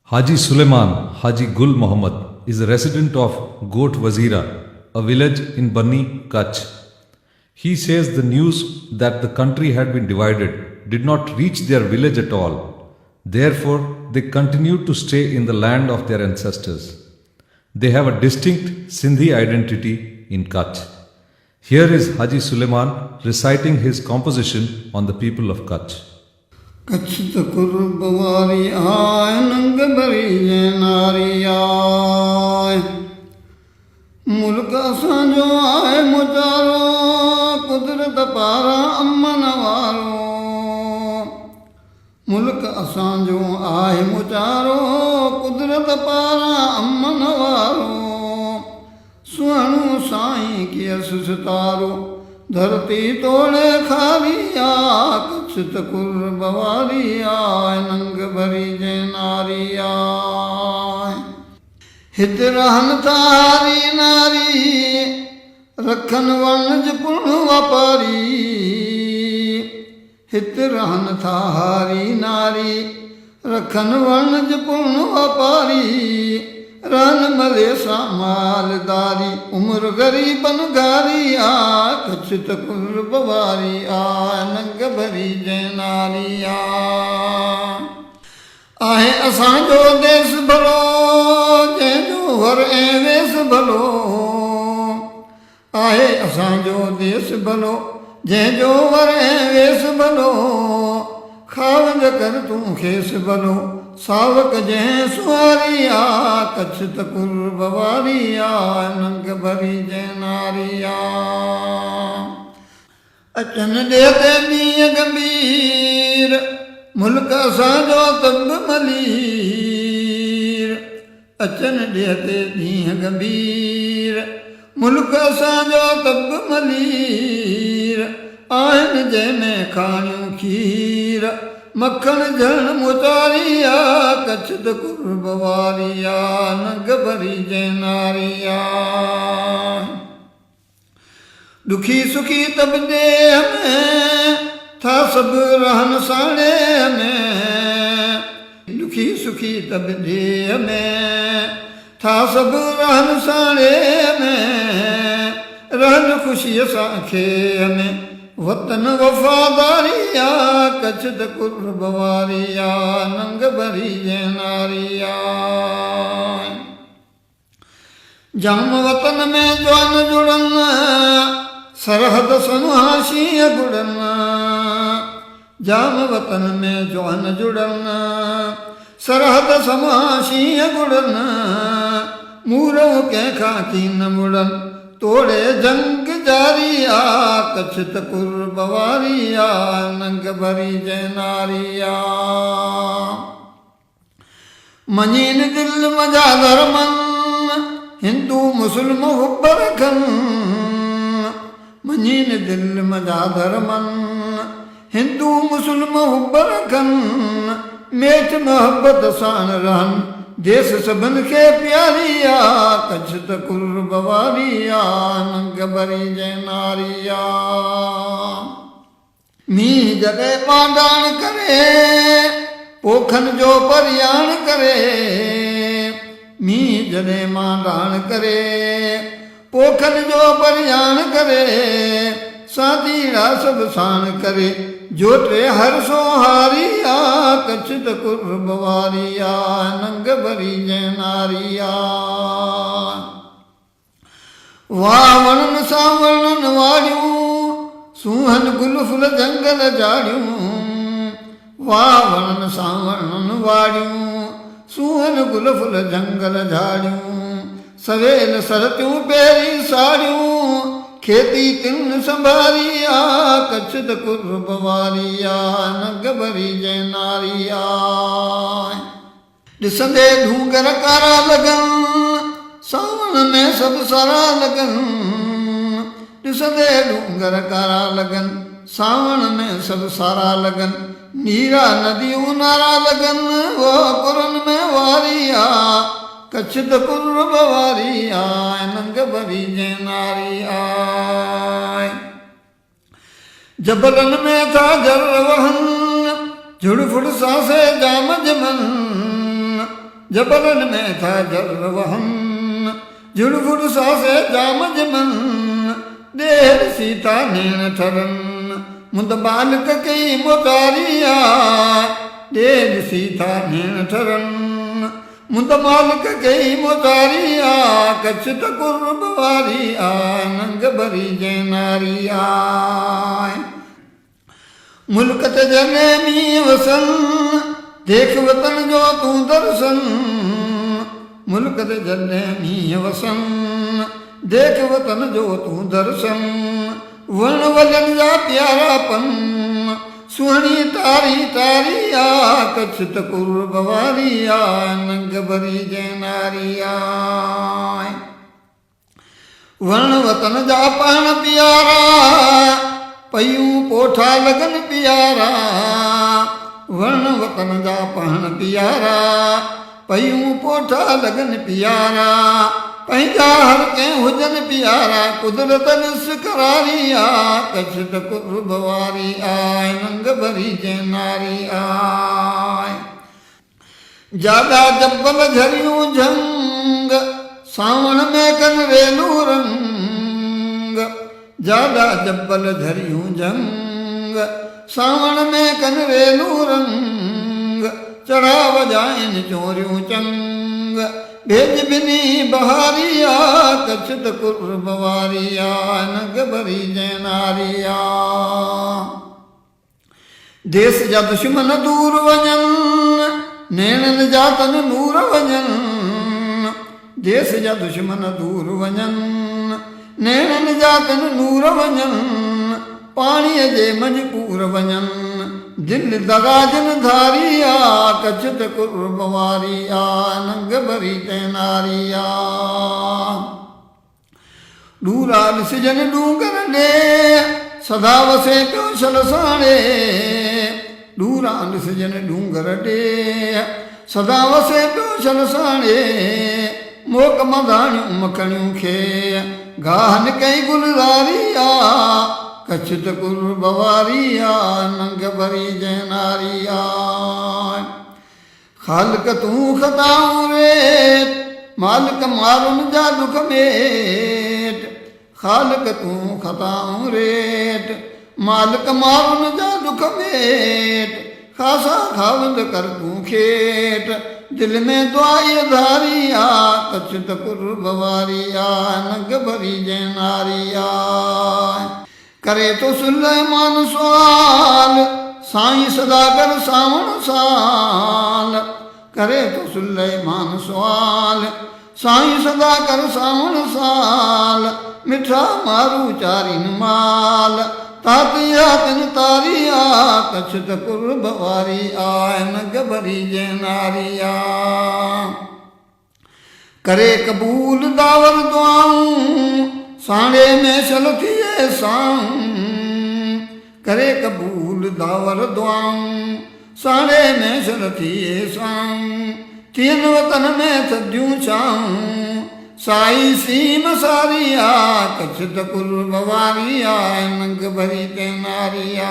Haji Suleiman Haji Gul Muhammad is a resident of Got Wazira, a village in Banni, Kutch. He says the news that the country had been divided did not reach their village at all. Therefore, they continued to stay in the land of their ancestors. They have a distinct Sindhi identity in Kutch. Here is Haji Suleiman reciting his composition on the people of Kutch. Kutch त कुर्ब वारी आय नंग भरी जे नारी आय मुल्क असांजो आए मुचारो कुदरत पारा अमन वारो मुल्क असांजो आए मुचारो कुदरत पारा अमन वारो सुहणो साईं कियस सितारो धरती तोड़े खारिया कच्छ त कुर्ब वारी आय नंग भरी जे नारी आय हित रहन थारी नारी रखन वणज पुण वापारी हित रहन थारी नारी रखन वणज पुण वापारी रन मले सा मालदारी उम्र गरीबन गारी आ कच्छ त कुर्ब वारी आ नंग भरी जे नारी आहे असांजो देश भलो जंहिंजो हर ऐं वेस भलो आहे असांजो देश भलो जंहिंजो हर ऐं वेस भलो खावंद कर तूं खेस भलो सावक जंहिं सुवारी आ कच्छ त कुर्ब वारी आ नंग भरी जे नारी आ अचन ॾे ते ॾींहं गंभीर मुल्क असांजो तंग मलीर अचन ॾे ते ॾींहं गंभीर मुल्क असांजो तंग मलीर आहिनि जंहिंमें खाणियूं खीर मखण झण मुचारी आ कच्छ त कुर्ब वारी आ नंग भरी जे नारी आ दुखी सुखी तब देह में था सब रहन साड़े में दुखी सुखी तब देह में था सब रहन साड़े में रहन खुशीअ सां खे में वतन वफ़ादारी आ कच्छ त कुर्ब वारी आ नंग भरी जे नारी आ जाम वतन में जवान जुड़न सरहद सनहाशीअ गुड़न जाम वतन में जवान जुड़न सरहद सनहाशीअ गुड़न मूरो कंहिंखां कीन मुड़न तोड़े जंग जारी आ कच्छ त कुर्ब वारी आ नंग भरी जे नारी आ मञीन दिल मजा धर्मन हिंदू मुस्लिम हुब रखन मञीन दिल मजा धर्मन हिंदू मुस्लिम हुब रखन मेठ मोहब्बत सां रहन देश सभिनि खे प्यारी आ कच्छ त कुर्ब वारी आ नंग भरी जे नारी आ मींहुं जॾहिं पांडाण करे पोखन जो परियाण करे मींहुं जॾहिं मांडाण करे पोखन जो परियाण करे साथीड़ा सभु साण करे जोटे हर सोहारी आ कच्छ त कुर्ब वारी आ नंग भरी जे नारी आ वाह वणन सां वणन वाड़ियूं सूहन गुल फुल जंगल जाड़ियूं वाह वणन सां वणन वाड़ियूं सूहन गुल फुल जंगल झाड़ियूं सवेल सरतियूं पहिरीं साड़ियूं खेती तिन संभारी आ कच्छ त कुर्ब वारी आ नंग भरी जे नारी आ ॾिसंदे ढूंगर कारा लॻन सावण में सभु सारा लॻन ॾिसंदे ढूंगर कारा लॻन सावण में सभु सारा लॻन नीरा नदियूं नारा लॻन वो कुरन में वारी आ कच्छ त कुर्ब वारी आ नंग भरी जे नारी आ जबलन में था जर वहन झुड़ फुड़ सासे जाम जमन जबरन में था जर वहन जुड़फुड़ सासे जामज मन देर सीता नैन ठरन मुद बालक कई मोतारिया देर सीता नैन ठरन मुद बालक कई मोतारिया कछत कुर्ब वारिया नंग भरी जैनारिया मुल्कत जने मी वसन देख वतन जो तू दर्शन मुल्कत जने मी वसन देख वतन जो तू दर्शन वर्ण वलन जा प्यारापन सुहणी तारी तारिया कछत कुर्ब वारिया नंग भरी जैनारिया वर्ण वतन जा पाण प्यारा पयूं पोठा लगन प्यारा वर्ण वतन जा पाण प्यारा पयूं पोठा लगन प्यारा पंहिंजा हर कंहिं हुजन प्यारा कुदरत ॾिस करारिया कछत कुर्ब वारी आय नंग भरी जैनारी आय जादा जब्बल झरियूं झंग सावण में कन रेलू रंग जादा जब्बल झरियूं झंग सावण में कन रेलू रंग चढ़ा वजाइन चोरियूं चंग भेज बिनी बहारिया कछत कुर्ब वारिया नंग भरी जैनारिया देश जा दुश्मन दूर वञन नैणन जा तन नूर वञन देश जा दुश्मन दूर वञन नैणन जा तन नूर वञन पाणीअ जे मजबूर वञन दिल दगाजन धारिया कछत कुर्ब वारिया नंग भरी जैनारिया डूरा ॾिसजन डूंगर ॾे सदा वसे पियो छलसाणे डूरा ॾिसजन डूंगर ॾे सदा वसे पियो छलसाणे मोक मधाणियूं मखणियूं खे गाहन कई गुलज़ारिया कछत कुर्ब वारिया नंग भरी जैनारिया ख़ालिक तूं ख़ताऊं रेत मालिक मारुन जा दुख मेट ख़ालिक तूं ख़ताऊं रेट मालिक मारुन जा दुख मेट खासा खावंद कर तूं खेट दिल में दुआई धारिया कछत कुर्ब वारिया नंग भरी जैनारिया करे तो सुलेमान सवाल साईं सदा कर सावण साल करे तो सुलेमान सवाल साईं सदा कर सावण साल मिठा मारू चारिन माल तातिया तिन तारिया कछत कुर्ब वारी आय नंग भरी जैनारिया करे कबूल दावर दुआऊं साणे में छल थिए साऊं करे कबूल दावर दुआऊं साणे में छल थिए साऊं तीन वतन में थदियूं छाऊं साई सीम सारिया कछत कुर्ब वारिया नंग भरी जैनारिया।